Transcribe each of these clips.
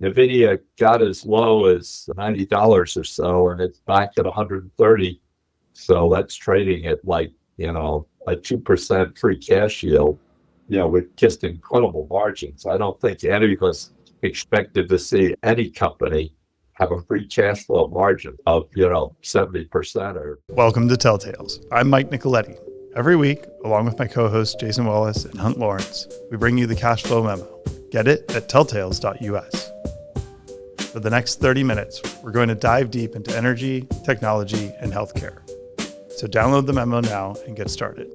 Nvidia got as low as $90 or so, and it's back at 130. So that's trading at a 2% free cash yield, with just incredible margins. I don't think any of us expected to see any company have a free cash flow margin of, 70% or. Welcome to Telltales. I'm Mike Nicoletti. Every week, along with my co-hosts Jason Wallace and Hunt Lawrence, we bring you the cash flow memo. Get it at telltales.us. For the next 30 minutes, we're going to dive deep into energy, technology, and healthcare. So download the memo now and get started.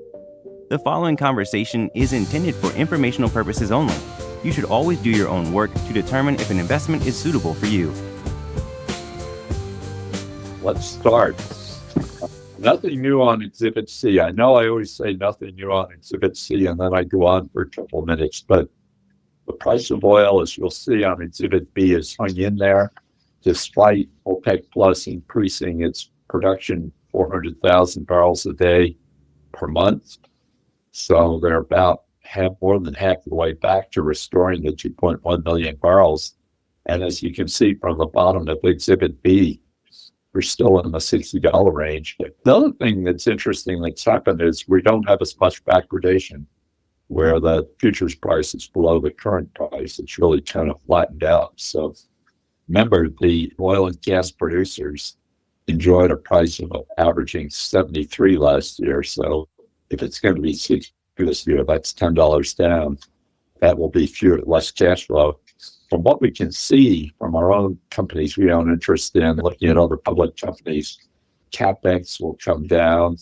The following conversation is intended for informational purposes only. You should always do your own work to determine if an investment is suitable for you. Let's start. Nothing new on Exhibit C. I know I always say nothing new on Exhibit C, and then I go on for a couple of minutes, but the price of oil, as you'll see on Exhibit B, is hung in there, despite OPEC Plus increasing its production 400,000 barrels a day per month. So they're about more than half the way back to restoring the 2.1 million barrels. And as you can see from the bottom of Exhibit B, we're still in the $60 range. The other thing that's interesting that's happened is we don't have as much backwardation, where the futures price is below the current price. It's really kind of flattened out. So remember, the oil and gas producers enjoyed a price of averaging 73 last year. So if it's going to be 60 this year, that's $10 down. That will be less cash flow. From what we can see from our own companies we own interest in, looking at other public companies, capex will come down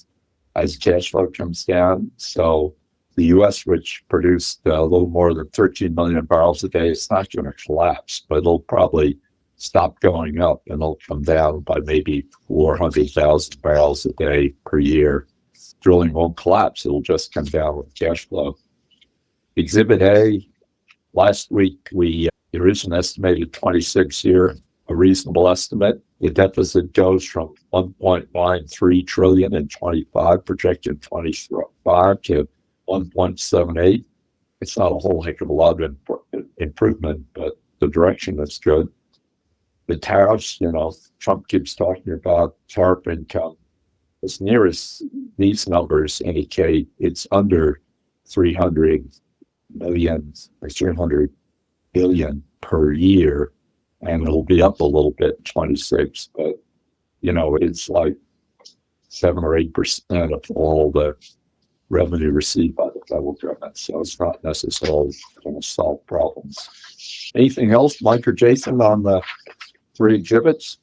as cash flow comes down. So the U.S., which produced a little more than 13 million barrels a day, it's not going to collapse, but it'll probably stop going up, and it'll come down by maybe 400,000 barrels a day per year. Drilling won't collapse. It'll just come down with cash flow. Exhibit A, last week, there is an estimated 26 year, a reasonable estimate. The deficit goes from 1.93 trillion in 25, projected 25 to 1.78. It's not a whole heck of a lot of improvement, but the direction is good. The tariffs, Trump keeps talking about tariff income. As near as these numbers indicate, it's under 300 million or 300 billion per year, and it'll be up a little bit in 26, but it's like 7 or 8% of all the revenue received by the federal government. So it's not necessarily going to solve problems. Anything else, Mike or Jason, on the three exhibits?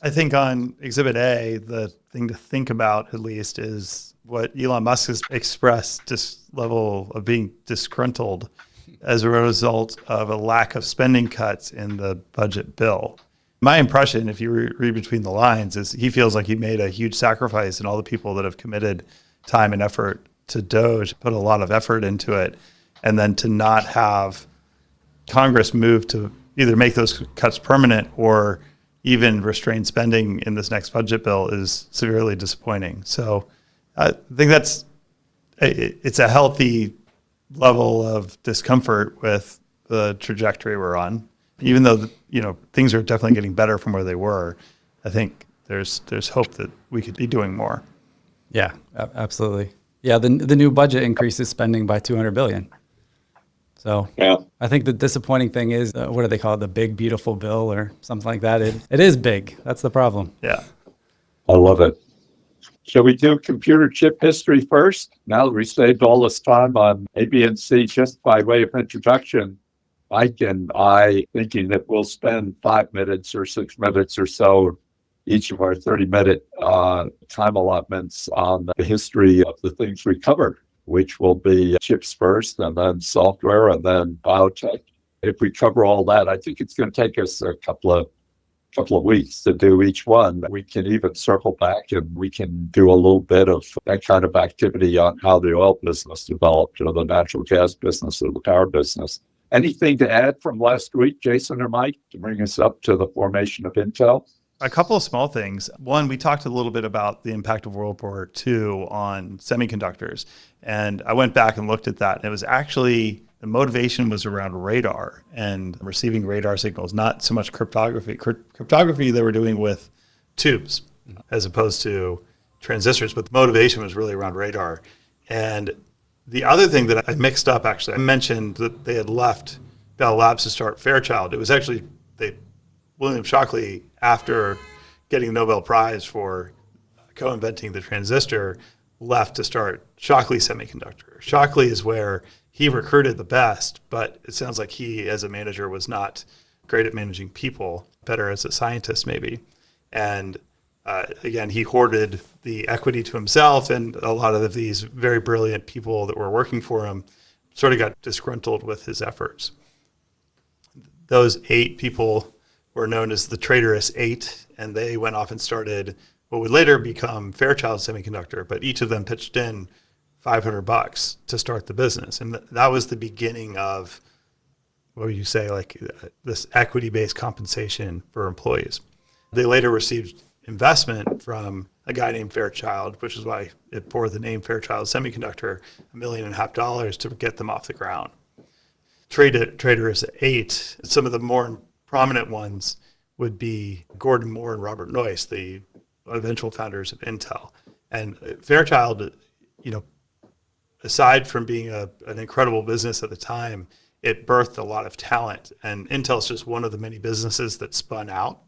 I think on Exhibit A, the thing to think about, at least, is what Elon Musk has expressed, this level of being disgruntled as a result of a lack of spending cuts in the budget bill. My impression, if you read between the lines, is he feels like he made a huge sacrifice, and all the people that have committed time and effort to DOGE put a lot of effort into it, and then to not have Congress move to either make those cuts permanent or even restrain spending in this next budget bill is severely disappointing. So I think it's a healthy level of discomfort with the trajectory we're on. Even though things are definitely getting better from where they were, I think there's hope that we could be doing more. Yeah, absolutely. Yeah, the new budget increases spending by $200 billion. So yeah. I think the disappointing thing is, what do they call it? The big, beautiful bill or something like that. It is big. That's the problem. Yeah. I love it. Shall we do computer chip history first? Now that we saved all this time on A, B, and C, just by way of introduction, Mike and I thinking that we'll spend 5 minutes or 6 minutes or so, each of our 30-minute time allotments on the history of the things we covered, which will be chips first, and then software, and then biotech. If we cover all that, I think it's going to take us a couple of weeks to do each one. We can even circle back, and we can do a little bit of that kind of activity on how the oil business developed, the natural gas business, or the power business. Anything to add from last week, Jason or Mike, to bring us up to the formation of Intel? A couple of small things. One, we talked a little bit about the impact of World War II on semiconductors. And I went back and looked at that. And it was actually The motivation was around radar and receiving radar signals, not so much cryptography. Cryptography they were doing with tubes as opposed to transistors, but the motivation was really around radar. And the other thing that I mixed up, actually, I mentioned that they had left Bell Labs to start Fairchild. It was actually William Shockley, after getting the Nobel Prize for co-inventing the transistor, left to start Shockley Semiconductor. Shockley is where he recruited the best, but it sounds like he, as a manager, was not great at managing people, better as a scientist maybe. And again, he hoarded the equity to himself, and a lot of these very brilliant people that were working for him sort of got disgruntled with his efforts. Those 8 people were known as the Traitorous Eight, and they went off and started what would later become Fairchild Semiconductor, but each of them pitched in $500 to start the business. And that was the beginning of, what would you say, like this equity-based compensation for employees. They later received investment from a guy named Fairchild, which is why it bore the name Fairchild Semiconductor, $1.5 million to get them off the ground. Traitorous Eight, some of the more prominent ones would be Gordon Moore and Robert Noyce, the eventual founders of Intel. And Fairchild, aside from being an incredible business at the time, it birthed a lot of talent. And Intel's just one of the many businesses that spun out.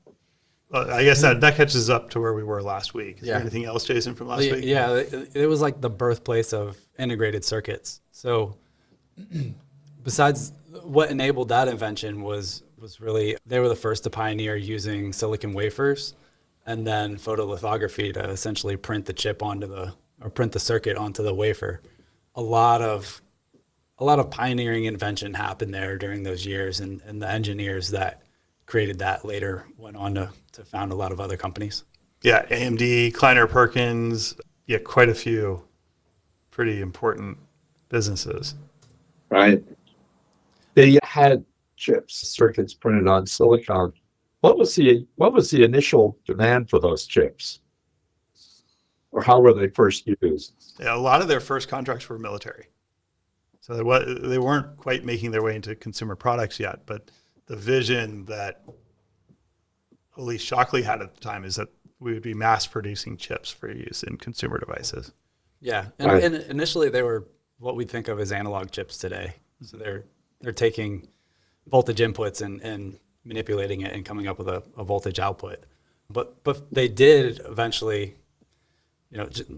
I guess that catches up to where we were last week. Is there anything else, Jason, from last week? Yeah, it was like the birthplace of integrated circuits. So besides what enabled that invention was really, they were the first to pioneer using silicon wafers and then photolithography to essentially print the circuit onto the wafer. A lot of pioneering invention happened there during those years, and the engineers that created that later went on to found a lot of other companies. Yeah, AMD, Kleiner Perkins, quite a few pretty important businesses. Right. They had chips, circuits printed on silicon. What was the initial demand for those chips? Or how were they first used? Yeah, a lot of their first contracts were military. So they weren't quite making their way into consumer products yet, but the vision that at least Shockley had at the time is that we would be mass producing chips for use in consumer devices. Yeah, and initially they were what we think of as analog chips today. So they're taking voltage inputs and manipulating it and coming up with a voltage output. But they did eventually,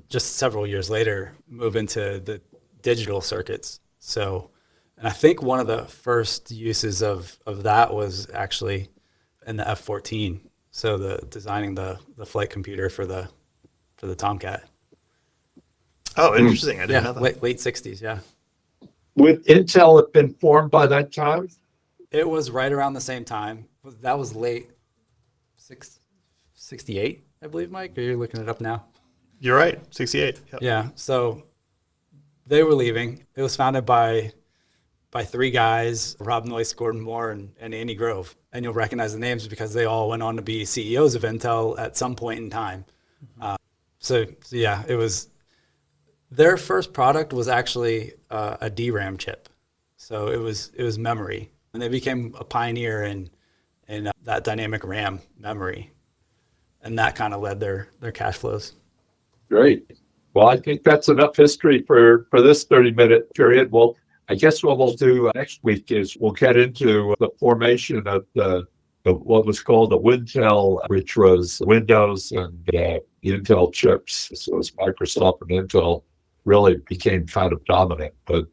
just several years later, move into the digital circuits. So, and I think one of the first uses of that was actually in the F-14. So designing the flight computer for the Tomcat. Oh, interesting. I didn't know that. Late 60s, yeah. Would Intel have been formed by that time? It was right around the same time. That was late 68, I believe, Mike. Are you looking it up now? You're right, 68. Yep. Yeah, so they were leaving. It was founded by 3 guys, Rob Noyce, Gordon Moore, and Andy Grove. And you'll recognize the names because they all went on to be CEOs of Intel at some point in time. So yeah, it was their first product was actually a DRAM chip. So it was memory, and they became a pioneer in that dynamic RAM memory, and that kind of led their cash flows. Great. Well, I think that's enough history for this 30-minute period. Well, I guess what we'll do next week is we'll get into the formation of the what was called the Wintel, which was Windows and Intel chips. So as Microsoft and Intel really became kind of dominant, but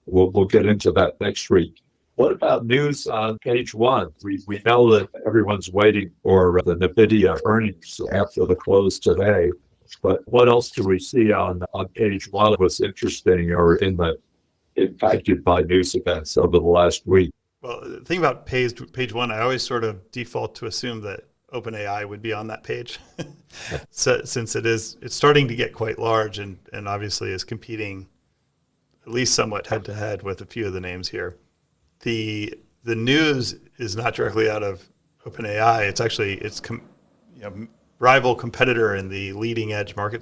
we'll get into that next week. What about news on page 1? We know that everyone's waiting for the Nvidia earnings after the close today, but what else do we see on page 1 that was interesting or impacted by news events over the last week? Well, the thing about page 1, I always sort of default to assume that OpenAI would be on that page, so, since it's starting to get quite large and obviously is competing at least somewhat head-to-head with a few of the names here. The news is not directly out of OpenAI. It's actually rival competitor in the leading edge model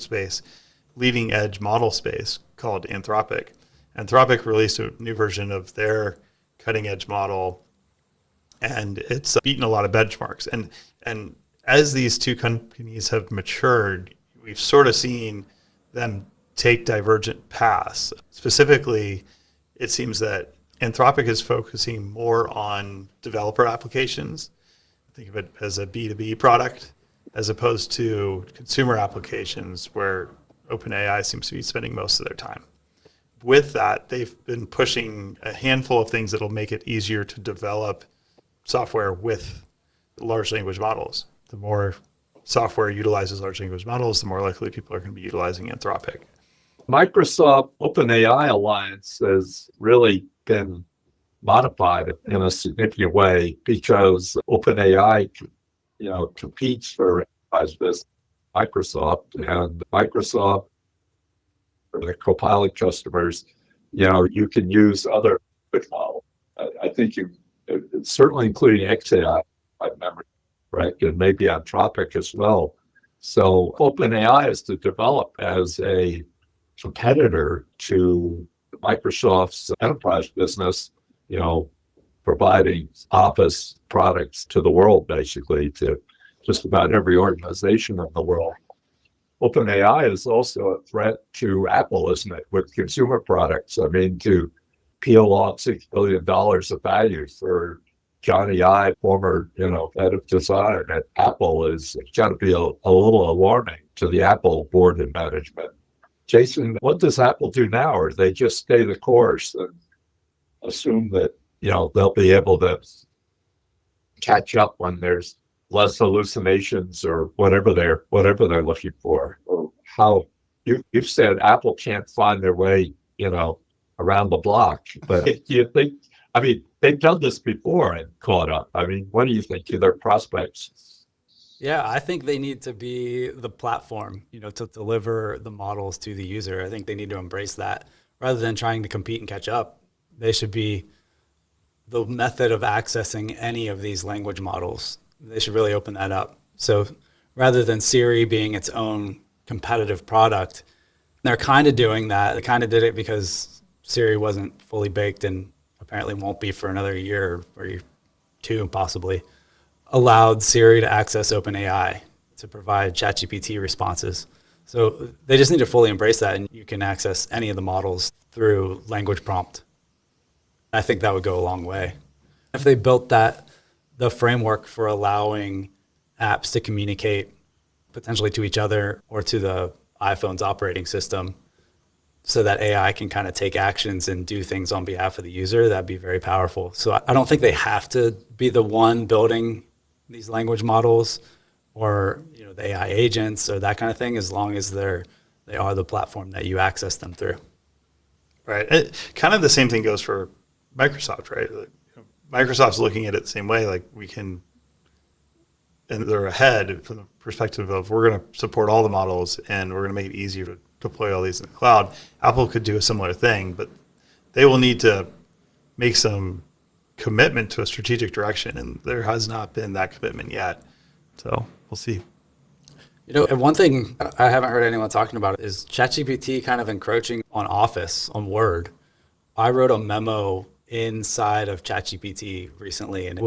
space called Anthropic. Anthropic released a new version of their cutting edge model, and it's beaten a lot of benchmarks. And as these two companies have matured, we've sort of seen them take divergent paths. Specifically, it seems that Anthropic is focusing more on developer applications. Think of it as a B2B product, as opposed to consumer applications where OpenAI seems to be spending most of their time. With that, they've been pushing a handful of things that'll make it easier to develop software with large language models. The more software utilizes large language models, the more likely people are going to be utilizing Anthropic. Microsoft OpenAI alliance has really been modified in a significant way because OpenAI, competes for enterprise business. Microsoft and Microsoft, for the Copilot customers, you can use other models. I think certainly including XAI, by memory, right, and maybe Anthropic as well. So OpenAI is to develop as a competitor to Microsoft's enterprise business, providing Office products to the world, basically, to just about every organization in the world. OpenAI is also a threat to Apple, isn't it, with consumer products? I mean, to peel off $6 billion of value for Johnny Ive, former, head of design at Apple, is got to be a little alarming to the Apple board and management. Jason, what does Apple do now? Or they just stay the course and assume that, they'll be able to catch up when there's less hallucinations or whatever they're looking for? Or how you've said Apple can't find their way, around the block, but do you think, they've done this before and caught up. What do you think of their prospects? Yeah, I think they need to be the platform, to deliver the models to the user. I think they need to embrace that rather than trying to compete and catch up. They should be the method of accessing any of these language models. They should really open that up. So rather than Siri being its own competitive product, they're kind of doing that. They kind of did it because Siri wasn't fully baked and apparently won't be for another year or two, possibly. Allowed Siri to access OpenAI to provide ChatGPT responses. So they just need to fully embrace that, and you can access any of the models through language prompt. I think that would go a long way. If they built the framework for allowing apps to communicate potentially to each other or to the iPhone's operating system so that AI can kind of take actions and do things on behalf of the user, that'd be very powerful. So I don't think they have to be the one building these language models or the AI agents or that kind of thing, as long as they are the platform that you access them through. Right. Kind of the same thing goes for Microsoft, right? Microsoft's looking at it the same way. Like and they're ahead from the perspective of we're going to support all the models and we're going to make it easier to deploy all these in the cloud. Apple could do a similar thing, but they will need to make some commitment to a strategic direction, and there has not been that commitment yet. So we'll see. And one thing I haven't heard anyone talking about is ChatGPT kind of encroaching on Office, on Word. I wrote a memo inside of ChatGPT recently, and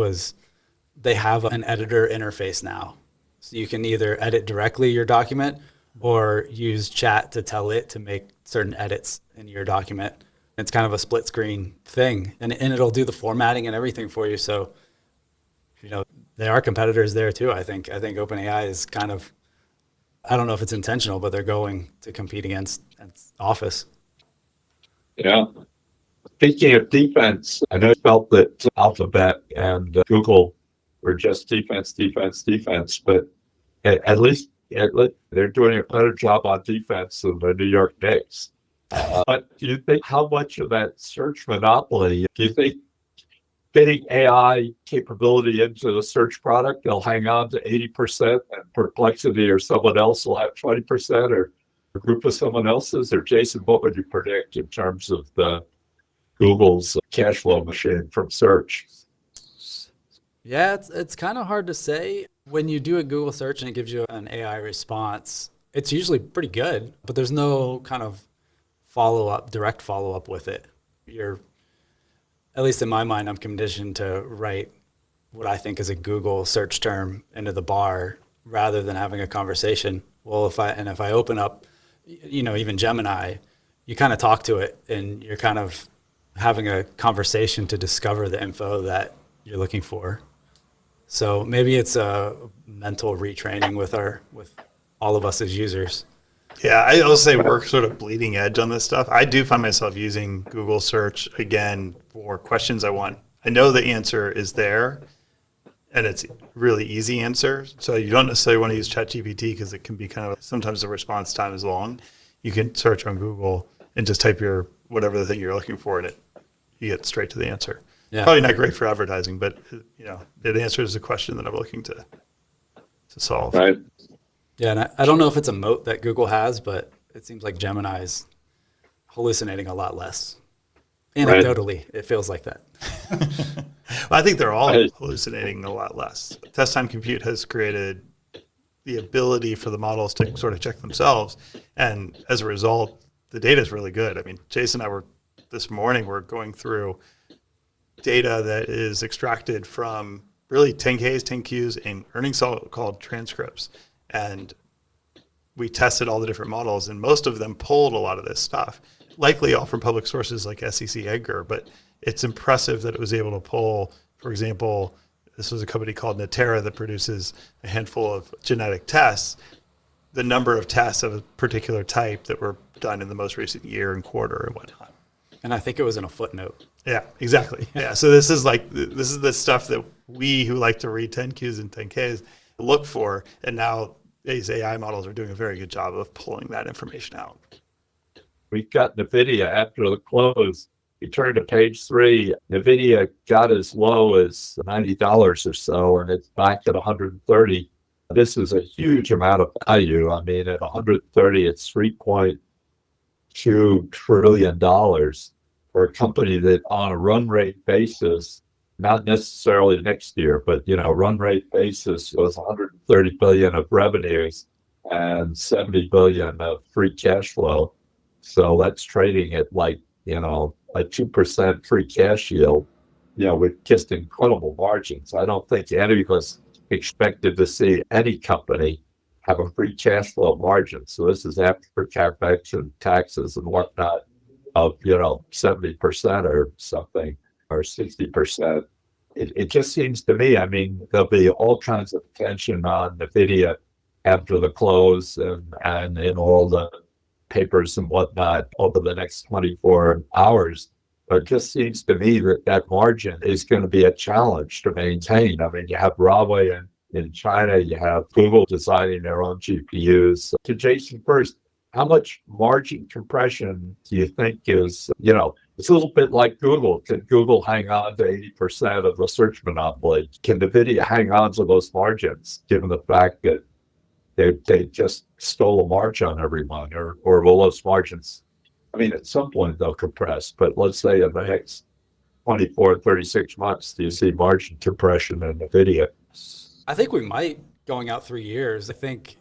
they have an editor interface now. So you can either edit directly your document or use chat to tell it to make certain edits in your document. It's kind of a split screen thing, and it'll do the formatting and everything for you. So, there are competitors there too. I think OpenAI is kind of, I don't know if it's intentional, but they're going to compete against Office. Yeah. Speaking of defense, I know you felt that Alphabet and Google were just defense, but at least they're doing a better job on defense than the New York Knicks. But do you think how much of that search monopoly, do you think fitting AI capability into the search product, they'll hang on to 80% and Perplexity or someone else will have 20% or a group of someone else's? Or Jason, what would you predict in terms of the Google's cash flow machine from search? Yeah, it's kind of hard to say. When you do a Google search and it gives you an AI response, it's usually pretty good, but there's no kind of direct follow-up with it. At least in my mind, I'm conditioned to write what I think is a Google search term into the bar rather than having a conversation. Well, if I open up, even Gemini, you kind of talk to it and you're kind of having a conversation to discover the info that you're looking for. So maybe it's a mental retraining with all of us as users. Yeah, I'll say we're sort of bleeding edge on this stuff. I do find myself using Google search again for questions I want. I know the answer is there, and it's really easy answer. So you don't necessarily want to use ChatGPT because it can be sometimes the response time is long. You can search on Google and just type whatever the thing you're looking for, and you get straight to the answer. Yeah. Probably not great for advertising, but it answers the question that I'm looking to solve. Right. Yeah, and I don't know if it's a moat that Google has, but it seems like Gemini is hallucinating a lot less. Anecdotally, It feels like that. Well, I think they're all hallucinating a lot less. Test time compute has created the ability for the models to sort of check themselves, and as a result, the data is really good. I mean, Jason and I this morning we're going through data that is extracted from really 10Ks, 10Qs, and earnings called transcripts. And we tested all the different models, and most of them pulled a lot of this stuff, likely all from public sources like SEC Edgar, but it's impressive that it was able to pull, for example, this was a company called Natera that produces a handful of genetic tests, the number of tests of a particular type that were done in the most recent year and quarter and whatnot. And I think it was in a footnote. Yeah, exactly. Yeah, so this is the stuff that we who like to read 10Qs and 10Ks look for, and now these AI models are doing a very good job of pulling that information out. We've got Nvidia after the close. You turn to page 3, Nvidia got as low as $90 or so, and it's back at 130. This is a huge amount of value. I mean, at 130, it's $3.2 trillion for a company that on a run rate basis, not necessarily next year, but run rate basis was 130 billion of revenues and 70 billion of free cash flow. So that's trading at a 2% free cash yield, with just incredible margins. I don't think any of us expected to see any company have a free cash flow margin. So this is after capex and taxes and whatnot of 70% or something, or 60%. It just seems to me, I mean, there'll be all kinds of tension on Nvidia after the close and in all the papers and whatnot over the next 24 hours. But it just seems to me that margin is going to be a challenge to maintain. I mean, you have Huawei in China, you have Google designing their own GPUs. To Jason first, how much margin compression do you think is, it's a little bit like Google. Can Google hang on to 80% of the search monopoly? Can NVIDIA hang on to those margins, given the fact that they just stole a march on everyone? Or will those margins, I mean, at some point they'll compress, but let's say in the next 24, 36 months, do you see margin compression in NVIDIA? I think we might, going out 3 years. I think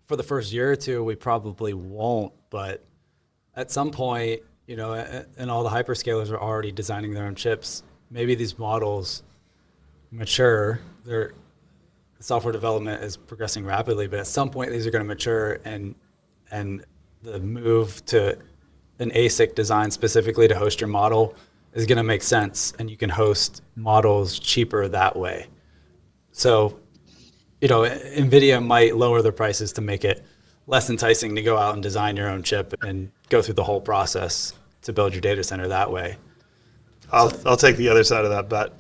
for the first year or two, we probably won't, but at some point, and all the hyperscalers are already designing their own chips, maybe these models mature. The software development is progressing rapidly, but at some point these are going to mature, and the move to an ASIC design specifically to host your model is going to make sense, and you can host models cheaper that way. So, NVIDIA might lower their prices to make it less enticing to go out and design your own chip and go through the whole process to build your data center that way. I'll take the other side of that bet.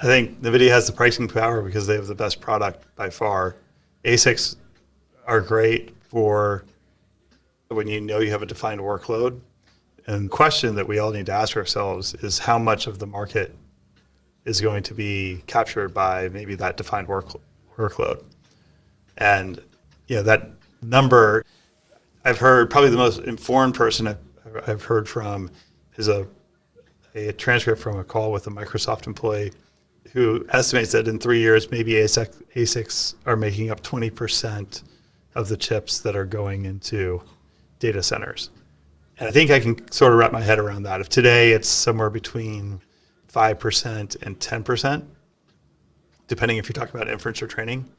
I think NVIDIA has the pricing power because they have the best product by far. ASICs are great for when you have a defined workload. And the question that we all need to ask ourselves is how much of the market is going to be captured by maybe that defined workload. And that number, I've heard, probably the most informed person I've heard from is a transcript from a call with a Microsoft employee who estimates that in 3 years, maybe ASICs are making up 20% of the chips that are going into data centers. And I think I can sort of wrap my head around that. If today it's somewhere between 5% and 10%, depending if you're talking about inference or training,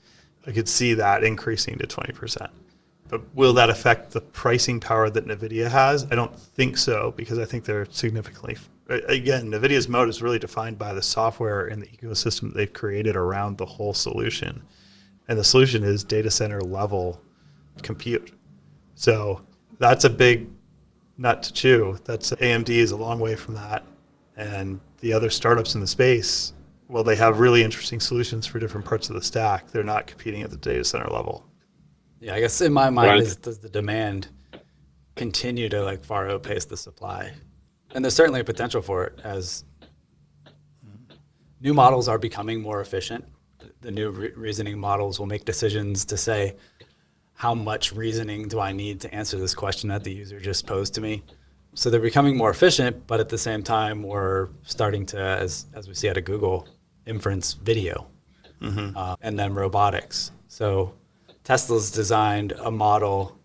I could see that increasing to 20%. But will that affect the pricing power that NVIDIA has? I don't think so, because I think they're significantly, again, NVIDIA's moat is really defined by the software and the ecosystem that they've created around the whole solution. And the solution is data center level compute. So that's a big nut to chew. That's AMD is a long way from that. And the other startups in the space, well, they have really interesting solutions for different parts of the stack. They're not competing at the data center level. Yeah, I guess in my mind does the demand continue to like far outpace the supply? And there's certainly a potential for it as new models are becoming more efficient. The new reasoning models will make decisions to say, how much reasoning do I need to answer this question that the user just posed to me? So they're becoming more efficient, but at the same time, we're starting to, as we see out of Google, inference video, and then robotics. So Tesla's designed a model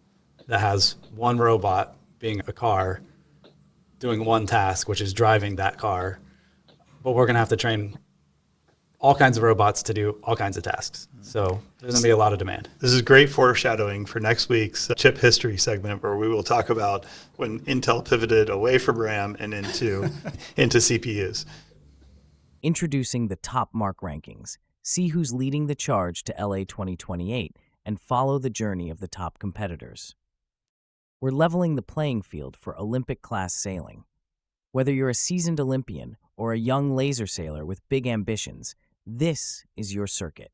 that has one robot being a car doing one task, which is driving that car. But we're going to have to train all kinds of robots to do all kinds of tasks. So there's going to be a lot of demand. This is great foreshadowing for next week's chip history segment, where we will talk about when Intel pivoted away from RAM and into CPUs. Introducing the top mark rankings. See who's leading the charge to LA 2028 and follow the journey of the top competitors. We're leveling the playing field for Olympic-class sailing. Whether you're a seasoned Olympian or a young laser sailor with big ambitions, this is your circuit.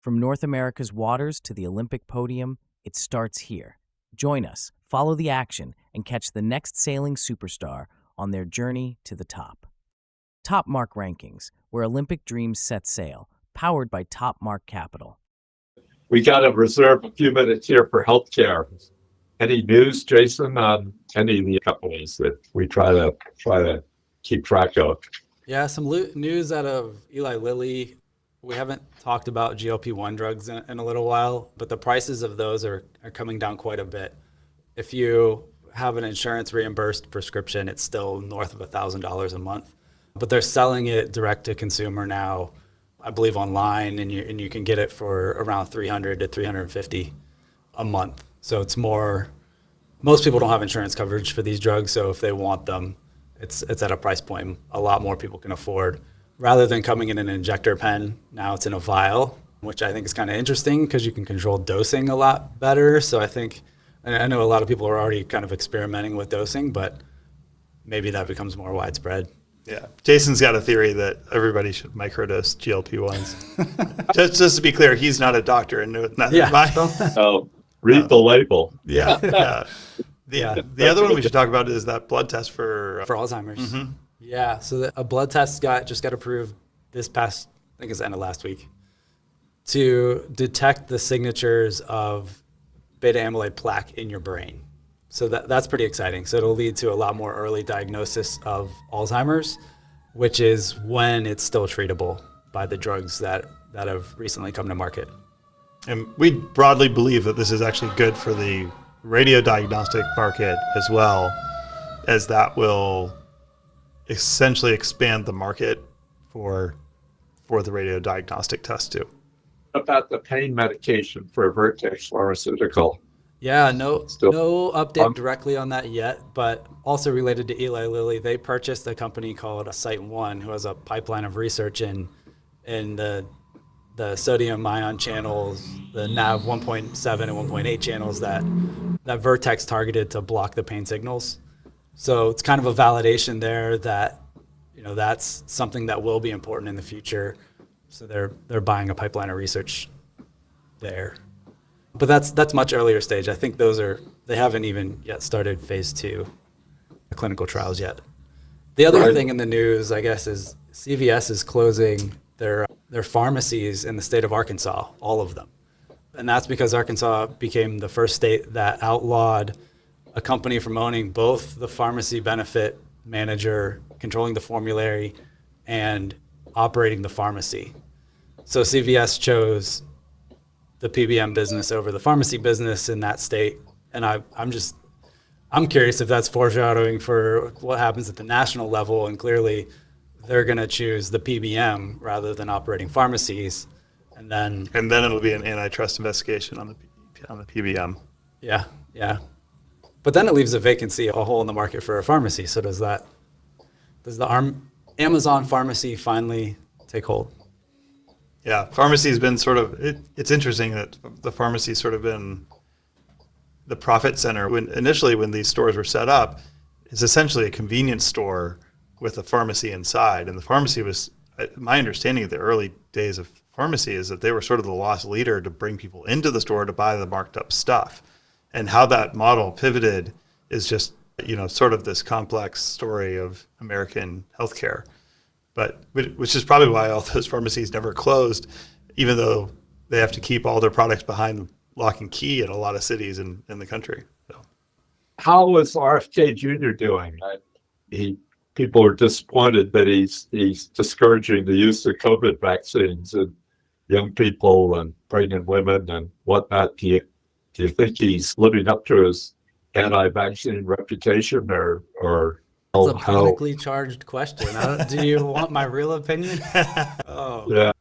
From North America's waters to the Olympic podium, it starts here. Join us, follow the action, and catch the next sailing superstar on their journey to the top. Top Mark Rankings, where Olympic dreams set sail, powered by Top Mark Capital. We got to reserve a few minutes here for healthcare. Any news, Jason, on any of the companies that we try to keep track of? Yeah, some news out of Eli Lilly. We haven't talked about GLP-1 drugs in a little while, but the prices of those are coming down quite a bit. If you have an insurance reimbursed prescription, it's still north of $1,000 a month. But they're selling it direct to consumer now, I believe online, and you can get it for around $300 to $350 a month. So it's more, most people don't have insurance coverage for these drugs, so if they want them, it's at a price point a lot more people can afford. Rather than coming in an injector pen, now it's in a vial, which I think is kind of interesting because you can control dosing a lot better. So I know a lot of people are already kind of experimenting with dosing, but maybe that becomes more widespread. Yeah, Jason's got a theory that everybody should microdose GLP-1s. just to be clear, he's not a doctor, and Oh, read the label. Yeah. The other one we should talk about is that blood test for Alzheimer's. Mm-hmm. Yeah, so a blood test just got approved this past, I think it's the end of last week, to detect the signatures of beta amyloid plaque in your brain. So that's pretty exciting. So it'll lead to a lot more early diagnosis of Alzheimer's, which is when it's still treatable by the drugs that have recently come to market. And we broadly believe that this is actually good for the radio diagnostic market as well, as that will essentially expand the market for the radio diagnostic test too. About the pain medication for Vertex Pharmaceutical. Yeah, no update directly on that yet, but also related to Eli Lilly, they purchased a company called SiteOne, who has a pipeline of research in the sodium ion channels, the NaV 1.7 and 1.8 channels that Vertex targeted to block the pain signals. So it's kind of a validation there that, that's something that will be important in the future. So they're buying a pipeline of research there. But that's much earlier stage. I think they haven't even yet started phase 2 clinical trials yet. The other thing in the news, I guess, is CVS is closing their pharmacies in the state of Arkansas, all of them. And that's because Arkansas became the first state that outlawed a company from owning both the pharmacy benefit manager, controlling the formulary, and operating the pharmacy. So CVS chose the PBM business over the pharmacy business in that state, And I'm curious if that's foreshadowing for what happens at the national level. And clearly they're going to choose the PBM rather than operating pharmacies. And then it'll be an antitrust investigation on the PBM. Yeah. But then it leaves a vacancy, a hole in the market for a pharmacy. So does the Amazon pharmacy finally take hold? Yeah, pharmacy's been sort of, it's interesting that the pharmacy's sort of been the profit center. Initially when these stores were set up, it's essentially a convenience store with a pharmacy inside. And the pharmacy was, my understanding of the early days of pharmacy is that they were sort of the lost leader to bring people into the store to buy the marked up stuff. And how that model pivoted is just, sort of this complex story of American healthcare. But which is probably why all those pharmacies never closed, even though they have to keep all their products behind lock and key in a lot of cities in the country. So. How is RFK Jr. doing? People are disappointed that he's discouraging the use of COVID vaccines in young people and pregnant women and whatnot. Do you think he's living up to his anti-vaccine reputation, or It's a politically charged question. Do you want my real opinion? Yeah.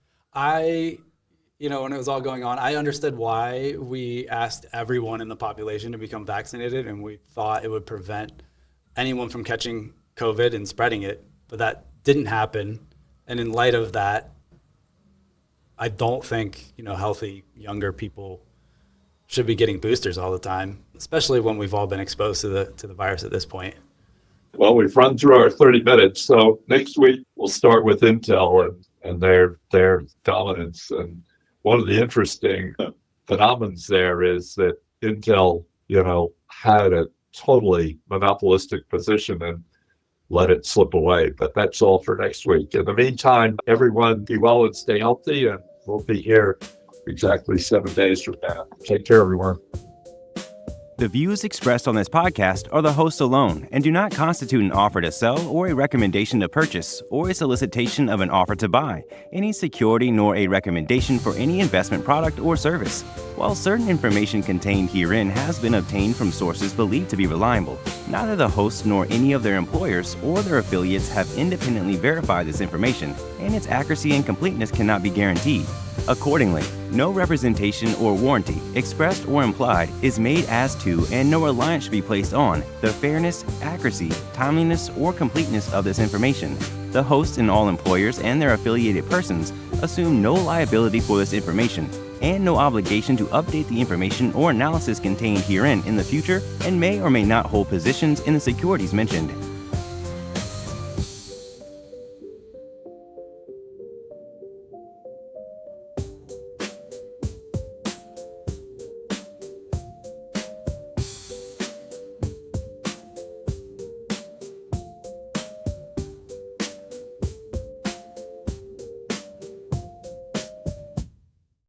When it was all going on, I understood why we asked everyone in the population to become vaccinated, and we thought it would prevent anyone from catching COVID and spreading it, but that didn't happen. And in light of that, I don't think, healthy younger people should be getting boosters all the time, especially when we've all been exposed to the virus at this point. Well, we've run through our 30 minutes, so next week we'll start with Intel and their dominance. And one of the interesting phenomena there is that Intel, had a totally monopolistic position and let it slip away. But that's all for next week. In the meantime, everyone be well and stay healthy, and we'll be here exactly 7 days from now. Take care, everyone. The views expressed on this podcast are the host alone and do not constitute an offer to sell or a recommendation to purchase or a solicitation of an offer to buy any security nor a recommendation for any investment product or service. While certain information contained herein has been obtained from sources believed to be reliable, neither the hosts nor any of their employers or their affiliates have independently verified this information, and its accuracy and completeness cannot be guaranteed. Accordingly, no representation or warranty, expressed or implied, is made as to and no reliance should be placed on the fairness, accuracy, timeliness, or completeness of this information. The hosts and all employers and their affiliated persons assume no liability for this information and no obligation to update the information or analysis contained herein in the future and may or may not hold positions in the securities mentioned.